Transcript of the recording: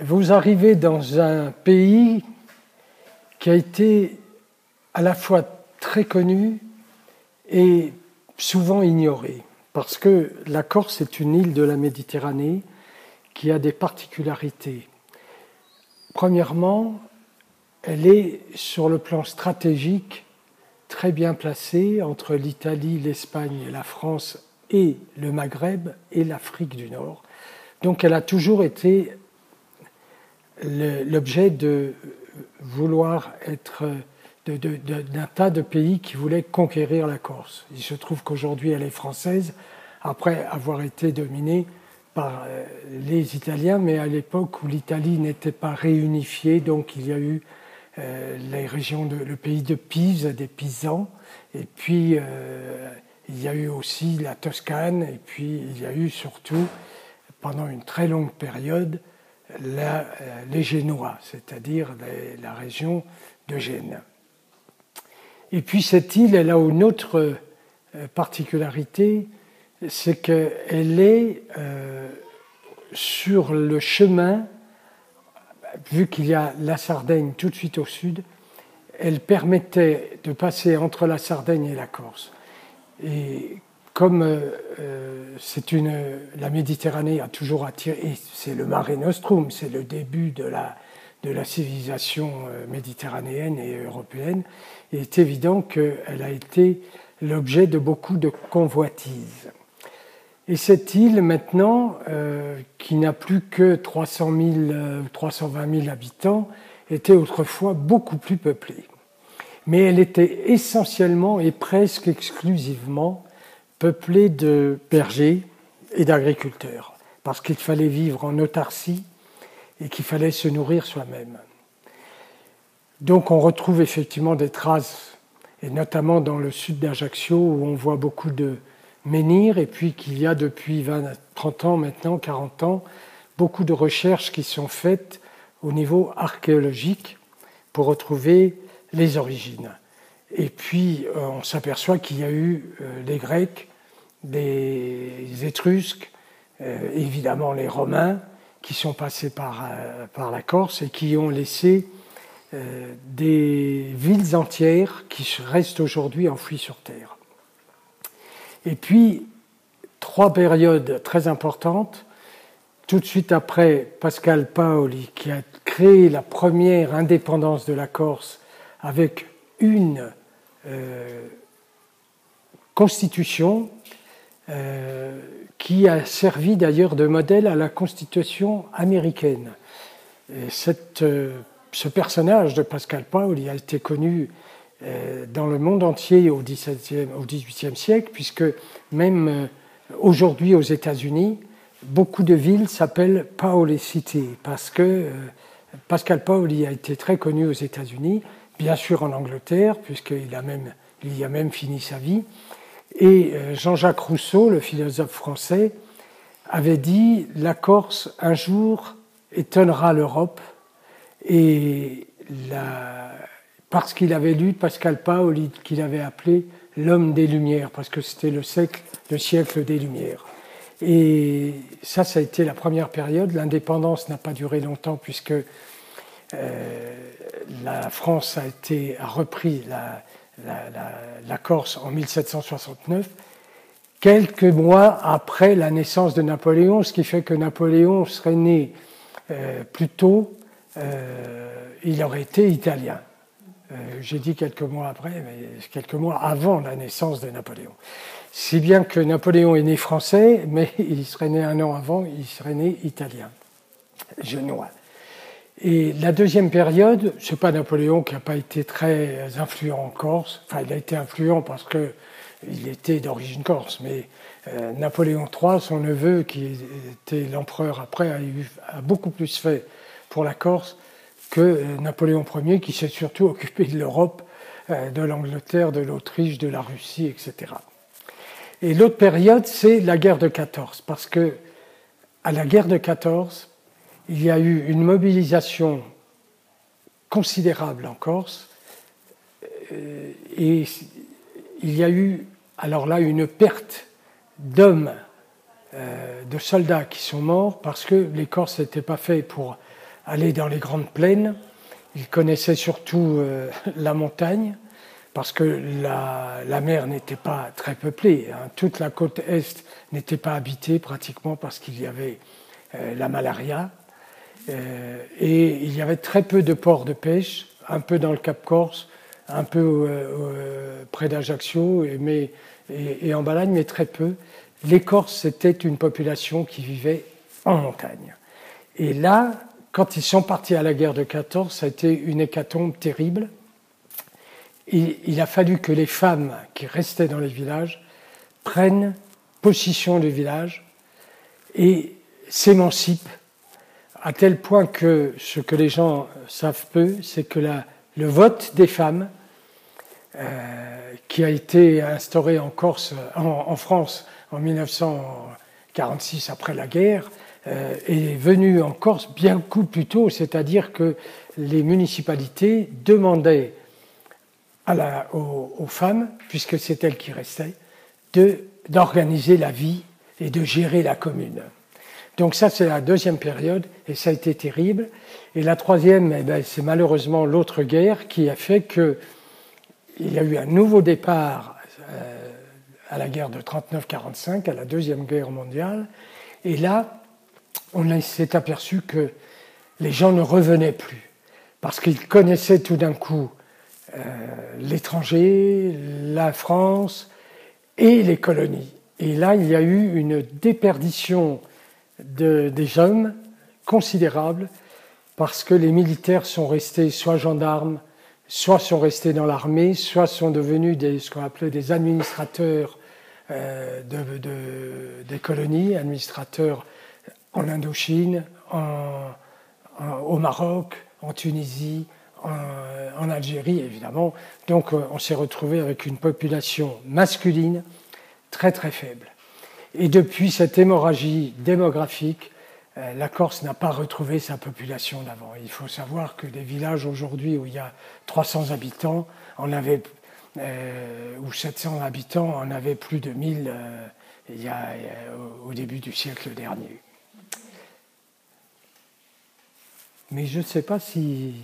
vous arrivez dans un pays qui a été à la fois très connu et souvent ignoré, parce que la Corse est une île de la Méditerranée qui a des particularités. Premièrement, elle est sur le plan stratégique très bien placée entre l'Italie, l'Espagne, la France et le Maghreb et l'Afrique du Nord. Donc elle a toujours été l'objet de vouloir être d'un tas de pays qui voulaient conquérir la Corse. Il se trouve qu'aujourd'hui elle est française, après avoir été dominée par les Italiens, mais à l'époque où l'Italie n'était pas réunifiée, donc il y a eu les régions, le pays de Pise, des Pisans, et puis il y a eu aussi la Toscane, et puis il y a eu surtout, pendant une très longue période, les Génois, c'est-à-dire la région de Gênes. Et puis cette île, elle a une autre particularité, c'est qu'elle est sur le chemin, vu qu'il y a la Sardaigne tout de suite au sud, elle permettait de passer entre la Sardaigne et la Corse. Et comme la Méditerranée a toujours attiré, et c'est le Mare Nostrum, c'est le début de la civilisation méditerranéenne et européenne, il est évident qu'elle a été l'objet de beaucoup de convoitises. Et cette île, maintenant, qui n'a plus que 320 000 habitants, était autrefois beaucoup plus peuplée. Mais elle était essentiellement et presque exclusivement peuplée de bergers et d'agriculteurs, parce qu'il fallait vivre en autarcie et qu'il fallait se nourrir soi-même. Donc on retrouve effectivement des traces, et notamment dans le sud d'Ajaccio, où on voit beaucoup de menhirs, et puis qu'il y a depuis 30 ans maintenant, 40 ans, beaucoup de recherches qui sont faites au niveau archéologique pour retrouver les origines. Et puis on s'aperçoit qu'il y a eu les Grecs, les Étrusques, évidemment les Romains, qui sont passés par la Corse et qui ont laissé des villes entières qui restent aujourd'hui enfouies sur terre. Et puis, 3 périodes très importantes. Tout de suite après, Pascal Paoli, qui a créé la première indépendance de la Corse avec une constitution qui a servi d'ailleurs de modèle à la constitution américaine. Et ce personnage de Pascal Paoli a été connu dans le monde entier au XVIIIe siècle, puisque même aujourd'hui aux États-Unis, beaucoup de villes s'appellent Paoli City, parce que Pascal Paoli a été très connu aux États-Unis, bien sûr en Angleterre, puisqu'il y a même fini sa vie. Et Jean-Jacques Rousseau, le philosophe français, avait dit « La Corse, un jour, étonnera l'Europe ». Et parce qu'il avait lu Pascal Paoli, qu'il avait appelé l'homme des Lumières, parce que c'était le siècle des Lumières. Et ça a été la première période. L'indépendance n'a pas duré longtemps, puisque la France a repris la Corse en 1769, quelques mois après la naissance de Napoléon, ce qui fait que Napoléon serait né plus tôt, il aurait été italien. J'ai dit quelques mois après, mais quelques mois avant la naissance de Napoléon. Si bien que Napoléon est né français, mais il serait né un an avant, il serait né italien, génois. Et la deuxième période, c'est pas Napoléon qui n'a pas été très influent en Corse, enfin il a été influent parce qu'il était d'origine corse, mais Napoléon III, son neveu, qui était l'empereur après, a beaucoup plus fait pour la Corse que Napoléon Ier, qui s'est surtout occupé de l'Europe, de l'Angleterre, de l'Autriche, de la Russie, etc. Et l'autre période, c'est la guerre de 14, parce que à la guerre de 14, il y a eu une mobilisation considérable en Corse, et il y a eu, alors là, une perte d'hommes, de soldats qui sont morts, parce que les Corses n'étaient pas faits pour aller dans les grandes plaines. Ils connaissaient surtout la montagne, parce que la mer n'était pas très peuplée. Toute la côte est n'était pas habitée pratiquement parce qu'il y avait la malaria. Et il y avait très peu de ports de pêche, un peu dans le Cap Corse, un peu près d'Ajaccio et en Balagne, mais très peu. Les Corses, c'était une population qui vivait en montagne. Et là, quand ils sont partis à la guerre de 14, ça a été une hécatombe terrible. Il a fallu que les femmes qui restaient dans les villages prennent possession du village et s'émancipent, à tel point que ce que les gens savent peu, c'est que le vote des femmes, qui a été instauré en Corse, en France en 1946 après la guerre, est venu en Corse bien beaucoup plus tôt, c'est-à-dire que les municipalités demandaient aux femmes, puisque c'est elles qui restaient, d'organiser la vie et de gérer la commune. Donc ça, c'est la deuxième période, et ça a été terrible. Et la troisième, c'est malheureusement l'autre guerre qui a fait qu'il y a eu un nouveau départ à la guerre de 39-45, à la Deuxième Guerre mondiale. Et là, on s'est aperçu que les gens ne revenaient plus, parce qu'ils connaissaient tout d'un coup l'étranger, la France et les colonies. Et là, il y a eu une déperdition des hommes considérable, parce que les militaires sont restés soit gendarmes, soit sont restés dans l'armée, soit sont devenus ce qu'on appelait des administrateurs des colonies, administrateurs en Indochine, au Maroc, en Tunisie, en Algérie, évidemment. Donc on s'est retrouvé avec une population masculine très très faible. Et depuis cette hémorragie démographique, la Corse n'a pas retrouvé sa population d'avant. Il faut savoir que des villages aujourd'hui où il y a 300 habitants, ou 700 habitants, on avait plus de 1000 au début du siècle dernier. Mais je ne sais pas si